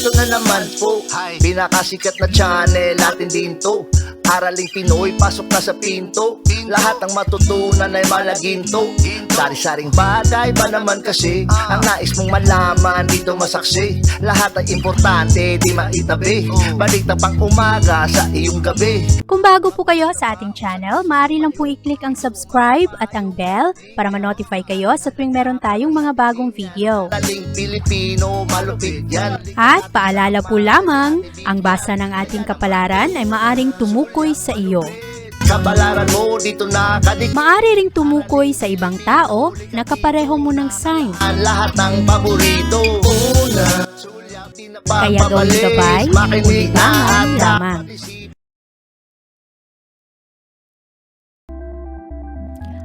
Eto na naman po, pinakasikat na channel natin din to. Araling Pinoy, pasok na sa pinto. Lahat ng matutunan ay malaginto. Sari-saring bagay ba naman kasi ang nais mong malaman dito masaksi. Lahat ay importante, di maitabi. Balik na pang umaga sa iyong gabi. Kung bago po kayo sa ating channel, maaari lang po i-click ang subscribe at ang bell para ma-notify kayo sa tuwing meron tayong mga bagong video. Taling Pilipino, malupit yan. At paalala po lamang, ang basa ng ating kapalaran ay maaring tumukoy sa iyo. Kapalaran mo dito nakadik. Maaari ring tumukoy sa ibang tao na kapareho mo ng sign. Lahat ng paborito. Una, Kaya gawing gabay, makinig ulitangan at lamang.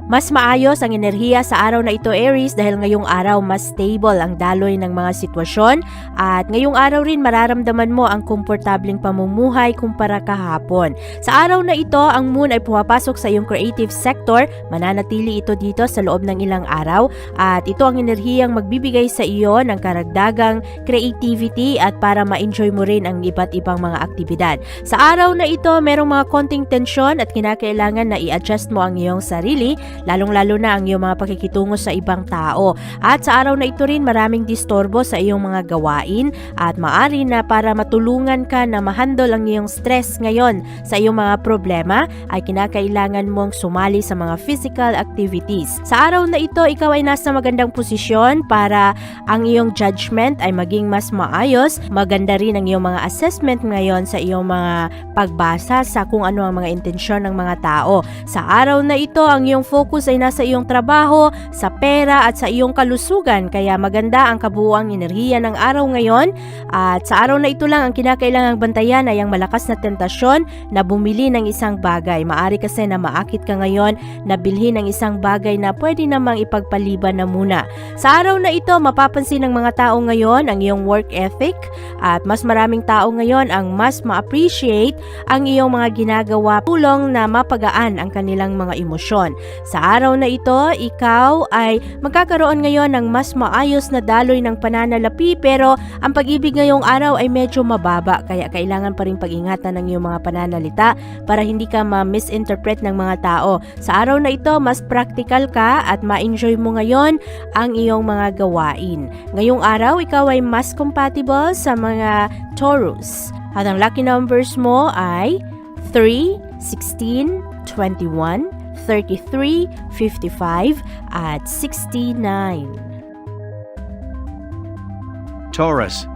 Mas maayos ang enerhiya sa araw na ito, Aries, dahil ngayong araw mas stable ang daloy ng mga sitwasyon at ngayong araw rin mararamdaman mo ang komportableng pamumuhay kumpara kahapon. Sa araw na ito, ang moon ay pumapasok sa iyong creative sector, mananatili ito dito sa loob ng ilang araw at ito ang enerhiyang magbibigay sa iyo ng karagdagang creativity at para ma-enjoy mo rin ang iba't ibang mga aktibidad. Sa araw na ito, merong mga konting tensyon at kinakailangan na i-adjust mo ang iyong sarili, lalong-lalo na ang iyong mga pakikitungo sa ibang tao. At sa araw na ito rin maraming disturbo sa iyong mga gawain at maari na para matulungan ka na ma-handle ang iyong stress ngayon sa iyong mga problema ay kinakailangan mong sumali sa mga physical activities. Sa araw na ito, ikaw ay nasa magandang posisyon para ang iyong judgment ay maging mas maayos. Maganda rin ang iyong mga assessment ngayon sa iyong mga pagbasa sa kung ano ang mga intensyon ng mga tao. Sa araw na ito, ang iyong focus ay nasa iyong trabaho, sa pera at sa iyong kalusugan. Kaya maganda ang kabuuang enerhiya ng araw ngayon. At sa araw na ito lang ang kinakailangang bantayan ay ang malakas na tentasyon na bumili ng isang bagay. Maari kasi na maakit ka ngayon na bilhin ng isang bagay na pwede namang ipagpaliban na muna. Sa araw na ito, mapapansin ng mga tao ngayon ang iyong work ethic at mas maraming tao ngayon ang mas ma-appreciate ang iyong mga ginagawa tulong na mapagaan ang kanilang mga emosyon. Sa araw na ito, ikaw ay magkakaroon ngayon ng mas maayos na daloy ng pananalapi pero ang pag-ibig ngayong araw ay medyo mababa kaya kailangan pa rin pag-ingatan ng iyong mga pananalita para hindi ka ma-misinterpret ng mga tao. Sa araw na ito, mas practical ka at ma-enjoy mo ngayon ang iyong mga gawain. Ngayong araw, ikaw ay mas compatible sa mga Taurus. At ang lucky numbers mo ay 3, 16, 21, 33, 55, at 69. Taurus.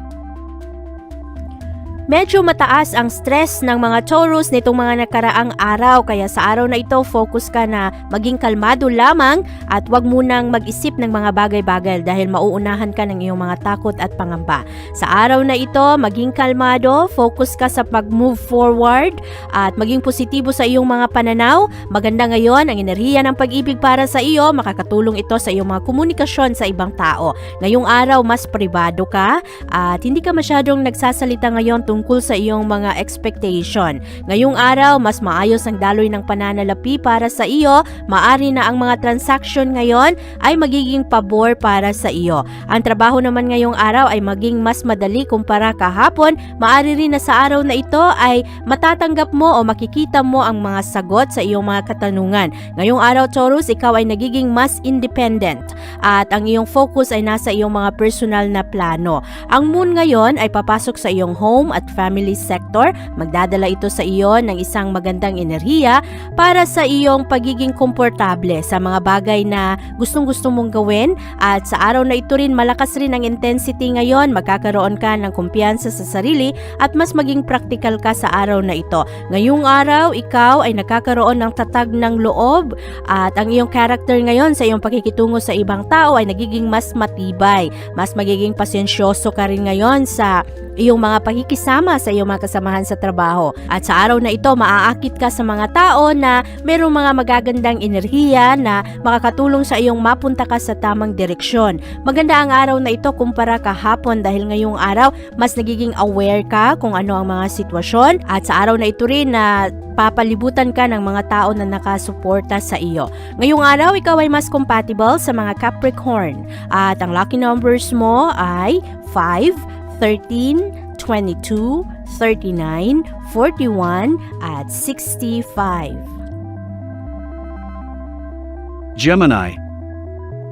Medyo mataas ang stress ng mga Taurus nitong mga nakaraang araw kaya sa araw na ito focus ka na maging kalmado lamang at wag munang mag-isip ng mga bagay-bagay dahil mauunahan ka ng iyong mga takot at pangamba. Sa araw na ito maging kalmado, focus ka sa pag-move forward at maging positibo sa iyong mga pananaw. Maganda ngayon ang enerhiya ng pag-ibig para sa iyo, makakatulong ito sa iyong mga komunikasyon sa ibang tao. Ngayong araw mas pribado ka at hindi ka masyadong nagsasalita ngayon tungkol sa iyong mga expectation. Ngayong araw, mas maayos ang daloy ng pananalapi para sa iyo. Maari na ang mga transaction ngayon ay magiging pabor para sa iyo. Ang trabaho naman ngayong araw ay maging mas madali kumpara kahapon. Maari rin na sa araw na ito ay matatanggap mo o makikita mo ang mga sagot sa iyong mga katanungan. Ngayong araw, Taurus, ikaw ay nagiging mas independent at ang iyong focus ay nasa iyong mga personal na plano. Ang moon ngayon ay papasok sa iyong home at family sector. Magdadala ito sa iyo ng isang magandang enerhiya para sa iyong pagiging komportable sa mga bagay na gustong-gusto mong gawin at sa araw na ito rin malakas rin ang intensity ngayon. Magkakaroon ka ng kumpiyansa sa sarili at mas maging practical ka sa araw na ito. Ngayong araw, ikaw ay nakakaroon ng tatag ng loob at ang iyong character ngayon sa iyong pakikitungo sa ibang tao ay nagiging mas matibay. Mas magiging pasensyoso ka rin ngayon sa iyong mga pakikisama sa iyong mga kasamahan sa trabaho. At sa araw na ito, maaakit ka sa mga tao na mayroong mga magagandang enerhiya na makakatulong sa iyong mapunta ka sa tamang direksyon. Maganda ang araw na ito kumpara kahapon dahil ngayong araw, mas nagiging aware ka kung ano ang mga sitwasyon. At sa araw na ito rin na papalibutan ka ng mga tao na nakasuporta sa iyo. Ngayong araw, ikaw ay mas compatible sa mga Capricorn. At ang lucky numbers mo ay 5, 13, 22, 39, 41, at 65. Gemini.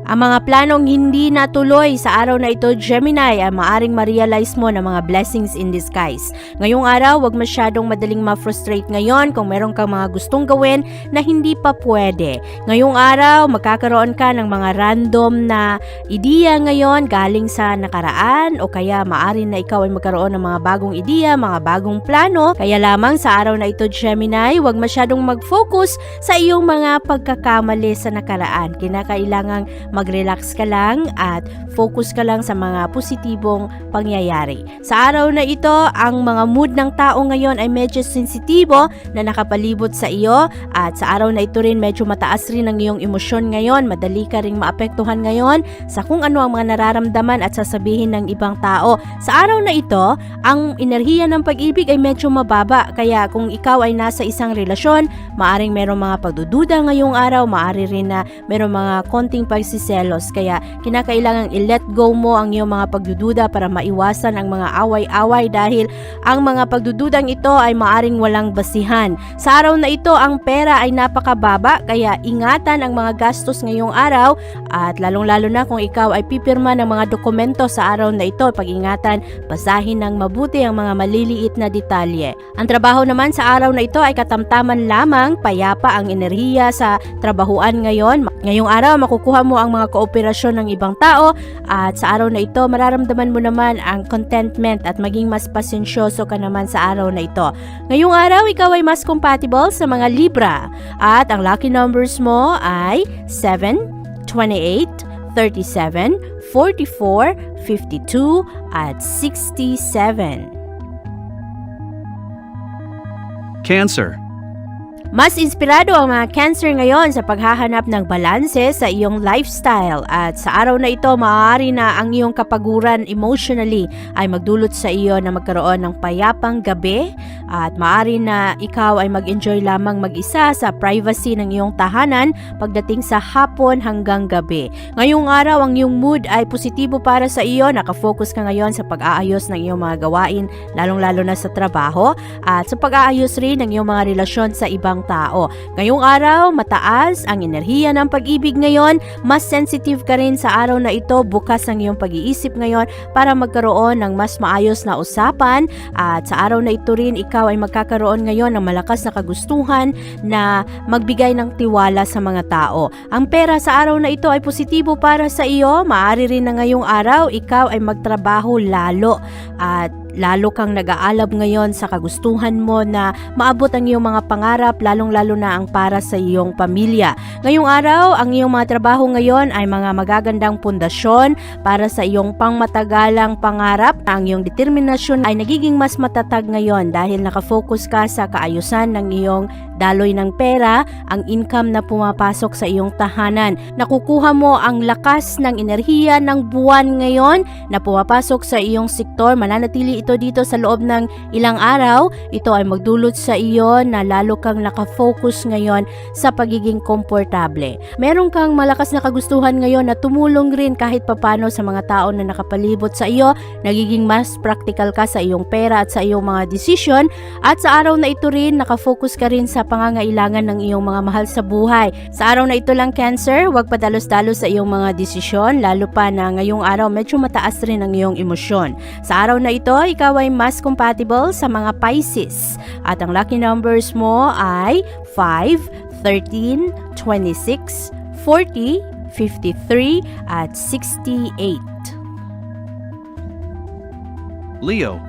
Ang mga planong hindi natuloy sa araw na ito, Gemini, ay maaring ma-realize mo ng mga blessings in disguise. Ngayong araw, huwag masyadong madaling ma-frustrate ngayon kung meron kang mga gustong gawin na hindi pa pwede. Ngayong araw, magkakaroon ka ng mga random na ideya ngayon galing sa nakaraan o kaya maaari na ikaw ay magkaroon ng mga bagong ideya, mga bagong plano. Kaya lamang sa araw na ito, Gemini, huwag masyadong mag-focus sa iyong mga pagkakamali sa nakaraan. Kinakailangang mag-relax ka lang at focus ka lang sa mga positibong pangyayari. Sa araw na ito, ang mga mood ng tao ngayon ay medyo sensitibo na nakapalibot sa iyo at sa araw na ito rin medyo mataas rin ang iyong emosyon ngayon. Madali ka ring maapektuhan ngayon sa kung ano ang mga nararamdaman at sasabihin ng ibang tao. Sa araw na ito, ang enerhiya ng pag-ibig ay medyo mababa. Kaya kung ikaw ay nasa isang relasyon, maaring merong mga pagdududa ngayong araw, maari rin na merong mga konting pagsiselos. Kaya kinakailangang i-let go mo ang iyong mga pagdududa para maiwasan ang mga away-away dahil ang mga pagdududang ito ay maaring walang basihan. Sa araw na ito, ang pera ay napakababa kaya ingatan ang mga gastos ngayong araw at lalong-lalo na kung ikaw ay pipirma ng mga dokumento sa araw na ito. Pag-ingatan, basahin ng mabuti ang mga maliliit na detalye. Ang trabaho naman sa araw na ito ay katamtaman lamang, payapa ang enerhiya sa trabahuan ngayon. Ngayong araw, makukuha mo ang mga kooperasyon ng ibang tao at sa araw na ito, mararamdaman mo naman ang contentment at maging mas pasensyoso ka naman sa araw na ito. Ngayong araw, ikaw ay mas compatible sa mga Libra at ang lucky numbers mo ay 7, 28, 37, 44, 52, at 67. Cancer. Mas inspirado ang mga Cancer ngayon sa paghahanap ng balanse sa iyong lifestyle at sa araw na ito maaari na ang iyong kapaguran emotionally ay magdulot sa iyo na magkaroon ng payapang gabi at maaari na ikaw ay mag-enjoy lamang mag-isa sa privacy ng iyong tahanan pagdating sa hapon hanggang gabi. Ngayong araw ang iyong mood ay positibo para sa iyo, nakafocus ka ngayon sa pag-aayos ng iyong mga gawain lalong-lalo na sa trabaho at sa pag-aayos rin ng iyong mga relasyon sa ibang tao. Ngayong araw, mataas ang enerhiya ng pag-ibig ngayon, mas sensitive ka rin sa araw na ito, bukas ang iyong pag-iisip ngayon para magkaroon ng mas maayos na usapan at sa araw na ito rin ikaw ay magkakaroon ngayon ng malakas na kagustuhan na magbigay ng tiwala sa mga tao. Ang pera sa araw na ito ay positibo para sa iyo, maaari rin na ngayong araw ikaw ay magtrabaho lalo at lalo kang nag-aalab ngayon sa kagustuhan mo na maabot ang iyong mga pangarap, lalong-lalo na ang para sa iyong pamilya. Ngayong araw, ang iyong mga trabaho ngayon ay mga magagandang pundasyon para sa iyong pangmatagalang pangarap. Ang iyong determinasyon ay nagiging mas matatag ngayon dahil nakafocus ka sa kaayusan ng iyong daloy ng pera, ang income na pumapasok sa iyong tahanan. Nakukuha mo ang lakas ng enerhiya ng buwan ngayon na pumapasok sa iyong sektor. Mananatili ito dito sa loob ng ilang araw. Ito ay magdulot sa iyo na lalo kang nakafocus ngayon sa pagiging komportable. Meron kang malakas na kagustuhan ngayon na tumulong rin kahit papano sa mga tao na nakapalibot sa iyo. Nagiging mas practical ka sa iyong pera at sa iyong mga desisyon. At sa araw na ito rin, nakafocus ka rin sa pangangailangan ng iyong mga mahal sa buhay. Sa araw na ito lang, Cancer, huwag padalos-dalos sa iyong mga desisyon, lalo pa na ngayong araw medyo mataas rin ang iyong emosyon. Sa araw na ito, ikaw ay mas compatible sa mga Pisces. At ang lucky numbers mo ay 5, 13, 26, 40, 53, at 68. Leo.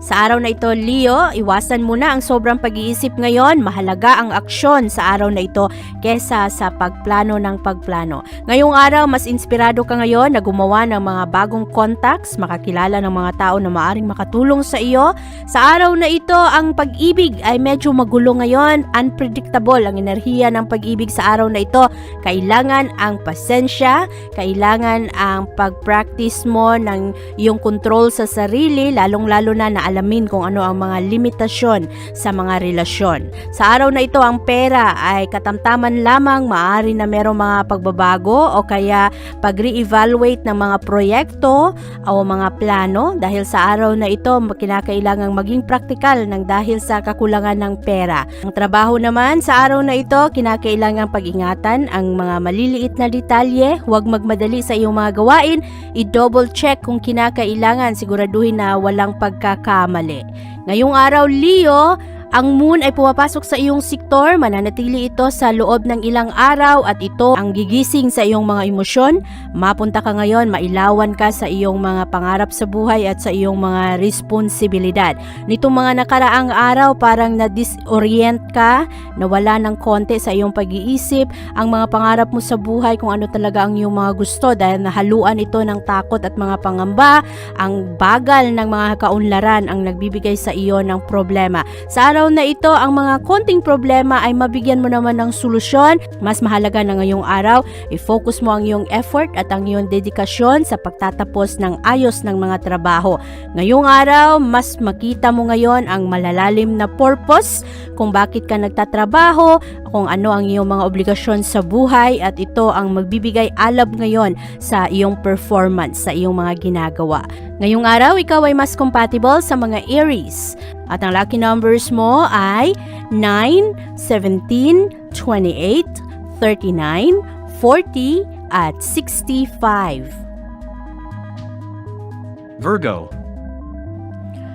Sa araw na ito, Leo, iwasan muna ang sobrang pag-iisip ngayon. Mahalaga ang aksyon sa araw na ito kesa sa pagplano ng pagplano. Ngayong araw, mas inspirado ka ngayon na gumawa ng mga bagong contacts, makakilala ng mga tao na maaring makatulong sa iyo. Sa araw na ito, ang pag-ibig ay medyo magulo ngayon. Unpredictable ang enerhiya ng pag-ibig sa araw na ito. Kailangan ang pasensya, kailangan ang pag-practice mo ng iyong control sa sarili, lalong-lalo na alamin kung ano ang mga limitasyon sa mga relasyon. Sa araw na ito, ang pera ay katamtaman lamang, maaari na merong mga pagbabago o kaya pag-re-evaluate ng mga proyekto o mga plano dahil sa araw na ito kinakailangang maging praktikal ng dahil sa kakulangan ng pera. Ang trabaho naman sa araw na ito kinakailangang pag-ingatan ang mga maliliit na detalye, huwag magmadali sa iyong mga gawain, i-double check kung kinakailangan, siguraduhin na walang pagkakamali. Ngayong araw, Leo, ang moon ay pumapasok sa iyong sektor, mananatili ito sa loob ng ilang araw at ito ang gigising sa iyong mga emosyon. Mapunta ka ngayon, mailawan ka sa iyong mga pangarap sa buhay at sa iyong mga responsibilidad. Nitong mga nakaraang araw, parang na-disorient ka, nawala ng konti sa iyong pag-iisip, ang mga pangarap mo sa buhay, kung ano talaga ang iyong mga gusto dahil nahaluan ito ng takot at mga pangamba, ang bagal ng mga kaunlaran ang nagbibigay sa iyo ng problema. Sa araw na ito, ang mga konting problema ay mabigyan mo naman ng solusyon. Mas mahalaga na ngayong araw, i-focus mo ang iyong effort at ang iyong dedikasyon sa pagtatapos ng ayos ng mga trabaho. Ngayong araw, mas makita mo ngayon ang malalalim na purpose kung bakit ka nagtatrabaho, kung ano ang iyong mga obligasyon sa buhay at ito ang magbibigay alab ngayon sa iyong performance, sa iyong mga ginagawa. Ngayong araw, ikaw ay mas compatible sa mga Aries. At ang lucky numbers mo ay 9, 17, 28, 39, 40, at 65. Virgo.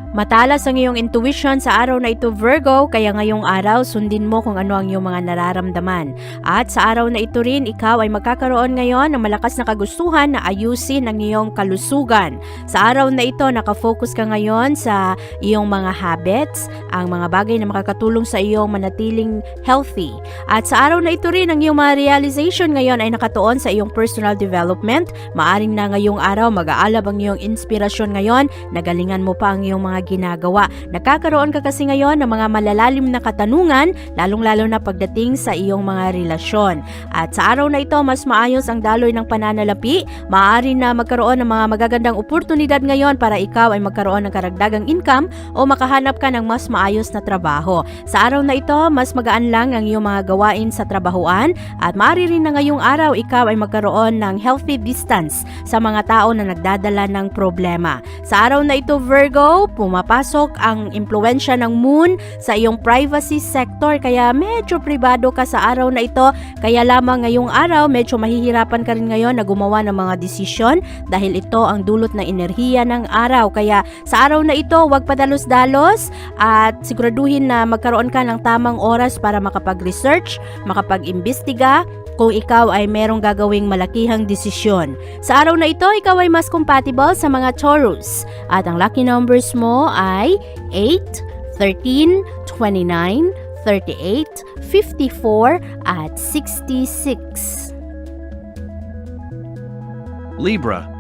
Matalas ang iyong intuition sa araw na ito, Virgo, kaya ngayong araw sundin mo kung ano ang iyong mga nararamdaman. At sa araw na ito rin, ikaw ay magkakaroon ngayon ng malakas na kagustuhan na ayusin ang iyong kalusugan. Sa araw na ito, nakafocus ka ngayon sa iyong mga habits, ang mga bagay na makakatulong sa iyong manatiling healthy. At sa araw na ito rin, ang iyong mga realization ngayon ay nakatuon sa iyong personal development. Maaring na ngayong araw, mag-aalab ang iyong inspirasyon ngayon, nagalingan mo pa ang iyong mga ginagawa. Nagkakaroon ka kasi ngayon ng mga malalalim na katanungan, lalong-lalo na pagdating sa iyong mga relasyon. At sa araw na ito, mas maayos ang daloy ng pananalapi. Maaari na magkaroon ng mga magagandang oportunidad ngayon para ikaw ay magkaroon ng karagdagang income o makahanap ka ng mas maayos na trabaho. Sa araw na ito, mas magaan lang ang iyong mga gawain sa trabahuan at maaari rin na ngayong araw ikaw ay magkaroon ng healthy distance sa mga tao na nagdadala ng problema. Sa araw na ito, Virgo, pumapasok ang impluensya ng moon sa iyong privacy sector kaya medyo pribado ka sa araw na ito, kaya lamang ngayong araw medyo mahihirapan ka rin ngayon na gumawa ng mga desisyon dahil ito ang dulot ng enerhiya ng araw. Kaya sa araw na ito, huwag padalos-dalos at siguraduhin na magkaroon ka ng tamang oras para makapag-research, makapag-imbestiga kung ikaw ay merong gagawing malakihang desisyon. Sa araw na ito, ikaw ay mas compatible sa mga Taurus. At ang lucky numbers mo ay 8, 13, 29, 38, 54, at 66. Libra.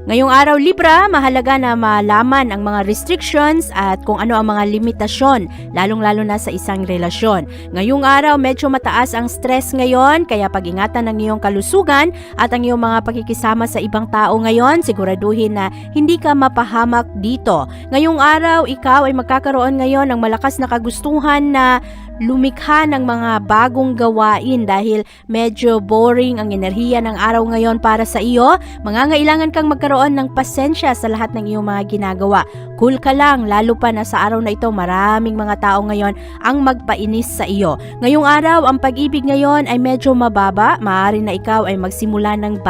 Ngayong araw, Libra, mahalaga na malaman ang mga restrictions at kung ano ang mga limitasyon, lalong-lalo na sa isang relasyon. Ngayong araw, medyo mataas ang stress ngayon, kaya pag-ingatan ng iyong kalusugan at ang iyong mga pakikisama sa ibang tao ngayon, siguraduhin na hindi ka mapahamak dito. Ngayong araw, ikaw ay magkakaroon ngayon ng malakas na kagustuhan na lumikha ng mga bagong gawain dahil medyo boring ang enerhiya ng araw ngayon para sa iyo. Mangangailangan kang magkaroon ng pasensya sa lahat ng iyong mga ginagawa. Cool ka lang, lalo pa na sa araw na ito maraming mga tao ngayon ang magpainis sa iyo. Ngayong araw, ang pag-ibig ngayon ay medyo mababa. Maaari na ikaw ay magsimula ng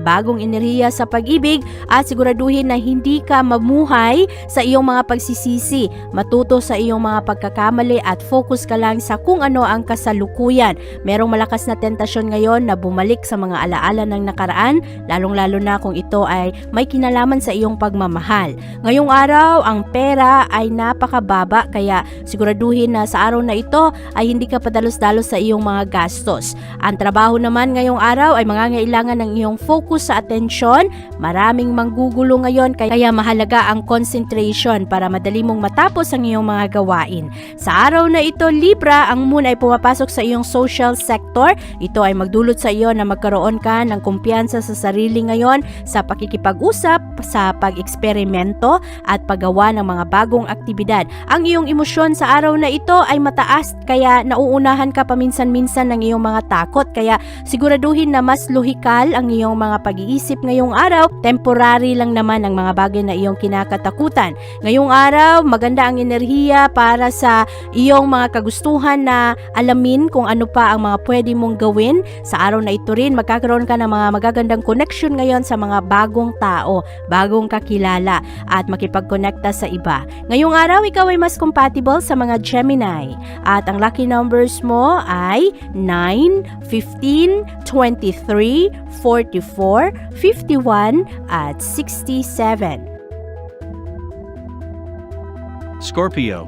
bagong enerhiya sa pag-ibig at siguraduhin na hindi ka mamuhay sa iyong mga pagsisisi. Matuto sa iyong mga pagkakamali at focus ka lang sa kung ano ang kasalukuyan. Merong malakas na tentasyon ngayon na bumalik sa mga alaala ng nakaraan, lalong-lalo na kung ito ay may kinalaman sa iyong pagmamahal. Ngayong araw, ang pera ay napakababa kaya siguraduhin na sa araw na ito ay hindi ka padalos-dalos sa iyong mga gastos. Ang trabaho naman ngayong araw ay mangangailangan ng iyong focus sa atensyon. Maraming manggugulo ngayon kaya mahalaga ang concentration para madali mong matapos ang iyong mga gawain. Sa araw na ito, Libra, ang moon ay pumapasok sa iyong social sector. Ito ay magdulot sa iyo na magkaroon ka ng kumpiyansa sa sarili ngayon sa pakikipag-usap, sa pag-eksperimento at paggawa ng mga bagong aktibidad. Ang iyong emosyon sa araw na ito ay mataas, kaya nauunahan ka paminsan-minsan ng iyong mga takot. Kaya siguraduhin na mas lohikal ang iyong mga pag-iisip ngayong araw. Temporary lang naman ang mga bagay na iyong kinakatakutan. Ngayong araw, maganda ang enerhiya para sa iyong mga kagustuhan na alamin kung ano pa ang mga pwede mong gawin. Sa araw na ito rin, magkakaroon ka ng mga magagandang connection ngayon sa mga bagong tao, bagong kakilala at makipag-connecta sa iba. Ngayong araw, ikaw ay mas compatible sa mga Gemini at ang lucky numbers mo ay 9, 15, 23, 44, 51 at 67. Scorpio.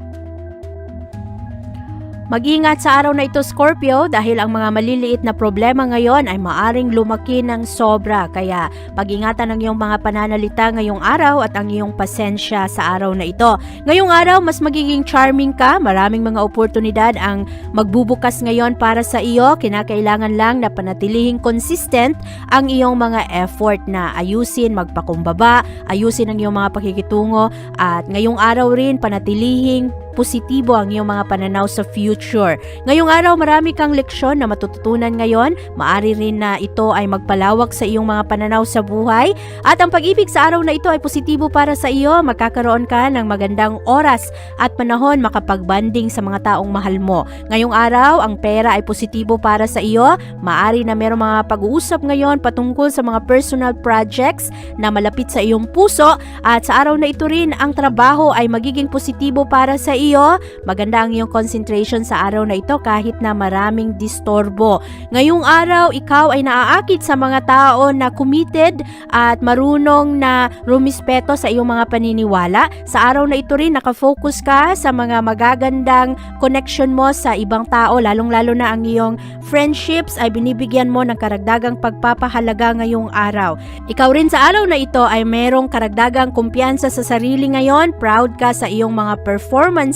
Mag-ingat sa araw na ito, Scorpio, dahil ang mga maliliit na problema ngayon ay maaring lumaki ng sobra. Kaya pag-ingatan ang iyong mga pananalita ngayong araw at ang iyong pasensya sa araw na ito. Ngayong araw, mas magiging charming ka. Maraming mga oportunidad ang magbubukas ngayon para sa iyo. Kinakailangan lang na panatilihing consistent ang iyong mga effort na ayusin, magpakumbaba, ayusin ang iyong mga pakikitungo. At ngayong araw rin, panatilihing positibo ang iyong mga pananaw sa future. Ngayong araw, marami kang leksyon na matututunan ngayon. Maari rin na ito ay magpalawak sa iyong mga pananaw sa buhay. At ang pag-ibig sa araw na ito ay positibo para sa iyo. Magkakaroon ka ng magandang oras at panahon makapag-banding sa mga taong mahal mo. Ngayong araw, ang pera ay positibo para sa iyo. Maari na mayroong mga pag-uusap ngayon patungkol sa mga personal projects na malapit sa iyong puso. At sa araw na ito rin, ang trabaho ay magiging positibo para sa iyo. Maganda ang iyong concentration sa araw na ito kahit na maraming distorbo. Ngayong araw, ikaw ay naaakit sa mga tao na committed at marunong na rumispeto sa iyong mga paniniwala. Sa araw na ito rin, nakafocus ka sa mga magagandang connection mo sa ibang tao, lalong-lalo na ang iyong friendships ay binibigyan mo ng karagdagang pagpapahalaga ngayong araw. Ikaw rin sa araw na ito ay merong karagdagang kumpiyansa sa sarili ngayon, proud ka sa iyong mga performances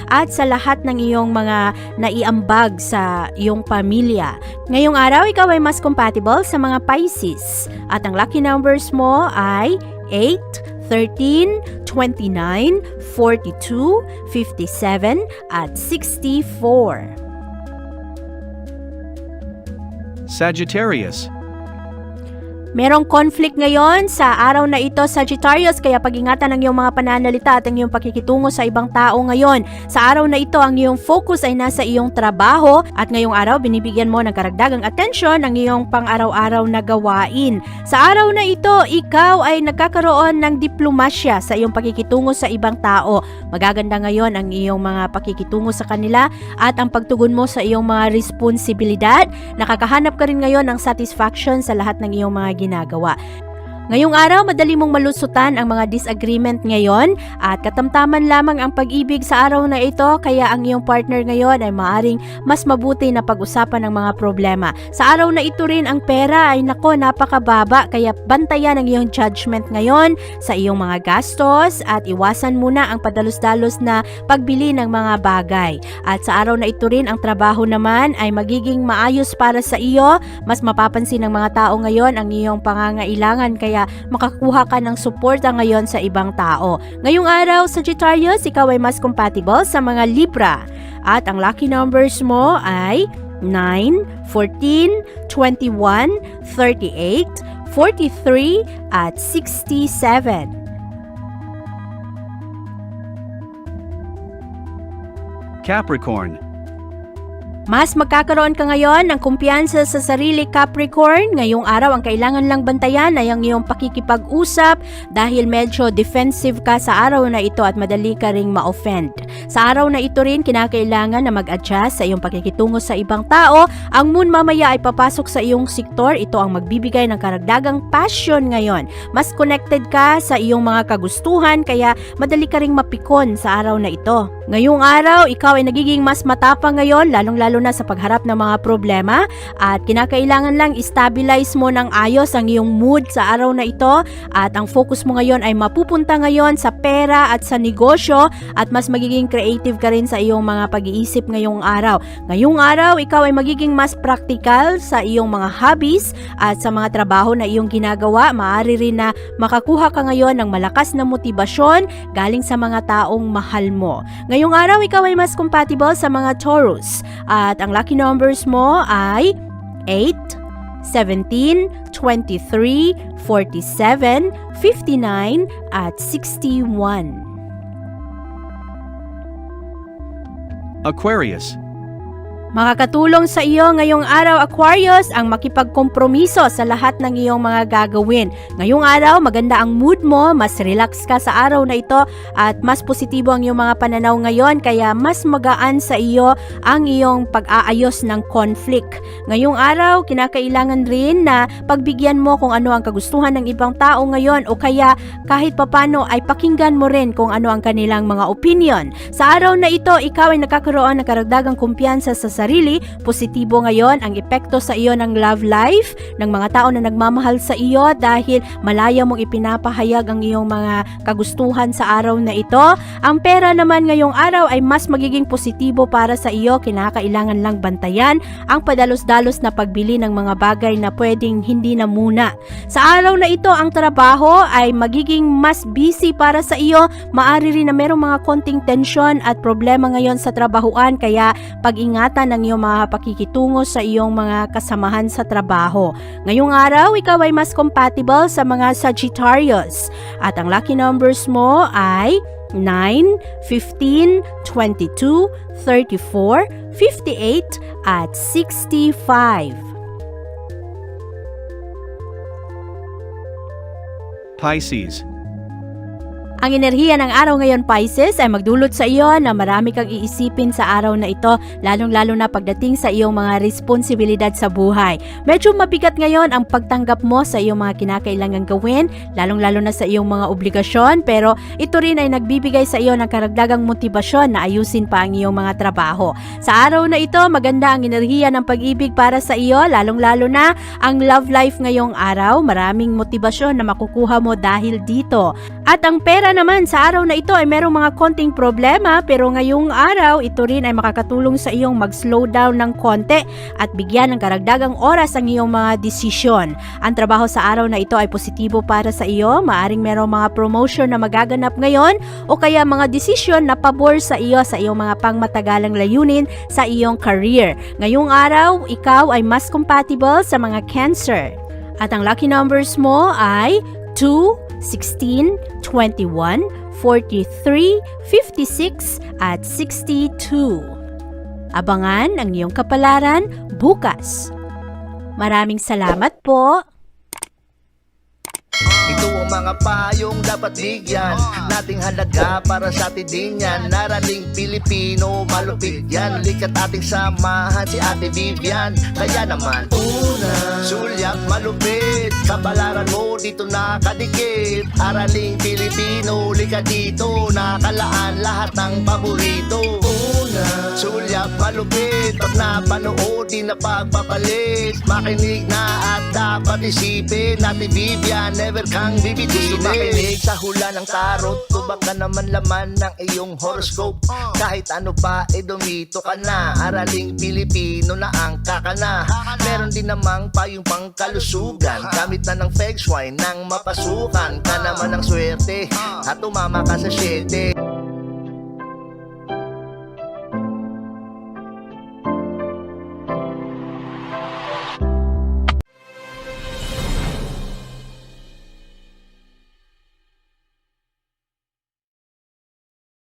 at sa lahat ng iyong mga naiambag sa iyong pamilya. Ngayong araw, ikaw ay mas compatible sa mga Pisces at ang lucky numbers mo ay 8, 13, 29, 42, 57 at 64. Sagittarius. Merong conflict ngayon sa araw na ito, Sagittarius, kaya pag-ingatan ang iyong mga pananalita at ang iyong pakikitungo sa ibang tao ngayon. Sa araw na ito, ang iyong focus ay nasa iyong trabaho at ngayong araw, binibigyan mo ng karagdagang atensyon ang iyong pang-araw-araw na gawain. Sa araw na ito, ikaw ay nagkakaroon ng diplomasya sa iyong pakikitungo sa ibang tao. Magaganda ngayon ang iyong mga pakikitungo sa kanila at ang pagtugon mo sa iyong mga responsibilidad. Nakakahanap ka rin ngayon ng satisfaction sa lahat ng iyong mga ginagawa. Ngayong araw, madali mong malusutan ang mga disagreement ngayon at katamtaman lamang ang pag-ibig sa araw na ito, kaya ang iyong partner ngayon ay maaring mas mabuti na pag-usapan ng mga problema. Sa araw na ito rin, ang pera ay napakababa, kaya bantayan ang iyong judgment ngayon sa iyong mga gastos at iwasan muna ang padalos-dalos na pagbili ng mga bagay. At sa araw na ito rin, ang trabaho naman ay magiging maayos para sa iyo. Mas mapapansin ng mga tao ngayon ang iyong pangangailangan, kaya makakuha ka ng suporta ngayon sa ibang tao. Ngayong araw, Sagittarius, ikaw ay mas compatible sa mga Libra. At ang lucky numbers mo ay 9, 14, 21, 38, 43 at 67. Capricorn. Mas magkakaroon ka ngayon ng kumpiyansa sa sarili, Capricorn. Ngayong araw, ang kailangan lang bantayan ay ang iyong pakikipag-usap dahil medyo defensive ka sa araw na ito at madali ka ring ma-offend. Sa araw na ito rin, kinakailangan na mag-adjust sa iyong pakikitungo sa ibang tao. Ang moon mamaya ay papasok sa iyong sektor. Ito ang magbibigay ng karagdagang passion ngayon. Mas connected ka sa iyong mga kagustuhan, kaya madali ka ring mapikon sa araw na ito. Ngayong araw, ikaw ay nagiging mas matapang ngayon, lalong-lalo lalong-lalo na sa pagharap ng mga problema, at kinakailangan lang stabilize mo ng ayos ang iyong mood sa araw na ito, at ang focus mo ngayon ay mapupunta ngayon sa pera at sa negosyo, at mas magiging creative ka rin sa iyong mga pag-iisip ngayong araw. Ngayong araw, ikaw ay magiging mas practical sa iyong mga hobbies at sa mga trabaho na iyong ginagawa. Maaari rin na makakuha ka ngayon ng malakas na motibasyon galing sa mga taong mahal mo. Ngayong araw, ikaw ay mas compatible sa mga Taurus, at ang lucky numbers mo ay 8, 17, 23, 47, 59, at 61. Aquarius. Makakatulong sa iyo ngayong araw, Aquarius, ang makipagkompromiso sa lahat ng iyong mga gagawin. Ngayong araw, maganda ang mood mo, mas relax ka sa araw na ito, at mas positibo ang iyong mga pananaw ngayon, kaya mas magaan sa iyo ang iyong pag-aayos ng conflict. Ngayong araw, kinakailangan rin na pagbigyan mo kung ano ang kagustuhan ng ibang tao ngayon, o kaya kahit papano ay pakinggan mo rin kung ano ang kanilang mga opinion. Sa araw na ito, ikaw ay nakakaroon ng karagdagang kumpiyansa sa sarili. Positibo ngayon ang epekto sa iyo ng love life ng mga tao na nagmamahal sa iyo, dahil malaya mong ipinapahayag ang iyong mga kagustuhan sa araw na ito. Ang pera naman ngayong araw ay mas magiging positibo para sa iyo. Kinakailangan lang bantayan ang padalos-dalos na pagbili ng mga bagay na pwedeng hindi na muna. Sa araw na ito, ang trabaho ay magiging mas busy para sa iyo. Maari rin na merong mga konting tensyon at problema ngayon sa trabahuan, kaya pag-ingatan ng iyong mga pakikitungo sa iyong mga kasamahan sa trabaho. Ngayong araw, ikaw ay mas compatible sa mga Sagittarius, at ang lucky numbers mo ay 9, 15, 22, 34, 58, at 65. Pisces. Ang enerhiya ng araw ngayon, Pisces, ay magdulot sa iyo na marami kang iisipin sa araw na ito, lalong-lalo na pagdating sa iyong mga responsibilidad sa buhay. Medyo mabigat ngayon ang pagtanggap mo sa iyong mga kinakailangang gawin, lalong-lalo na sa iyong mga obligasyon, pero ito rin ay nagbibigay sa iyo ng karagdagang motibasyon na ayusin pa ang iyong mga trabaho. Sa araw na ito, maganda ang enerhiya ng pag-ibig para sa iyo, lalong-lalo na ang love life ngayong araw. Maraming motibasyon na makukuha mo dahil dito. At ang pera naman sa araw na ito ay merong mga konting problema, pero ngayong araw ito rin ay makakatulong sa iyong mag-slow down ng konti at bigyan ng karagdagang oras ang iyong mga desisyon. Ang trabaho sa araw na ito ay positibo para sa iyo. Maaring merong mga promotion na magaganap ngayon, o kaya mga desisyon na pabor sa iyong mga pangmatagalang layunin sa iyong career. Ngayong araw, ikaw ay mas compatible sa mga Cancer. At ang lucky numbers mo ay 2, 16, 21, 43, 56, at 62. Abangan ang iyong kapalaran bukas. Maraming salamat po. Ito ang mga payong dapat bigyan nating halaga para sa atin din yan. Naraling Pilipino, malupit yan. Likat ating samahan si Ate Vivian. Kaya naman, una, sulyap malupit, kapalaran mo dito nakadikit. Araling Pilipino, likat dito, nakalaan lahat ng paborito. Una, sulyap malupit, pag napanood di na pagpapalit. Makinig na at dapat isipin, Ate Vivian, never kang bibitinin. Makinig sa hula ng tarot, tubak ka naman laman ng iyong horoscope. Kahit ano pa, dumito ka na. Araling Pilipino na ang kakana. Meron din namang payong pangkalusugan, gamit na ng feng shui nang mapasukan ka naman ng swerte at tumama ka sa 7.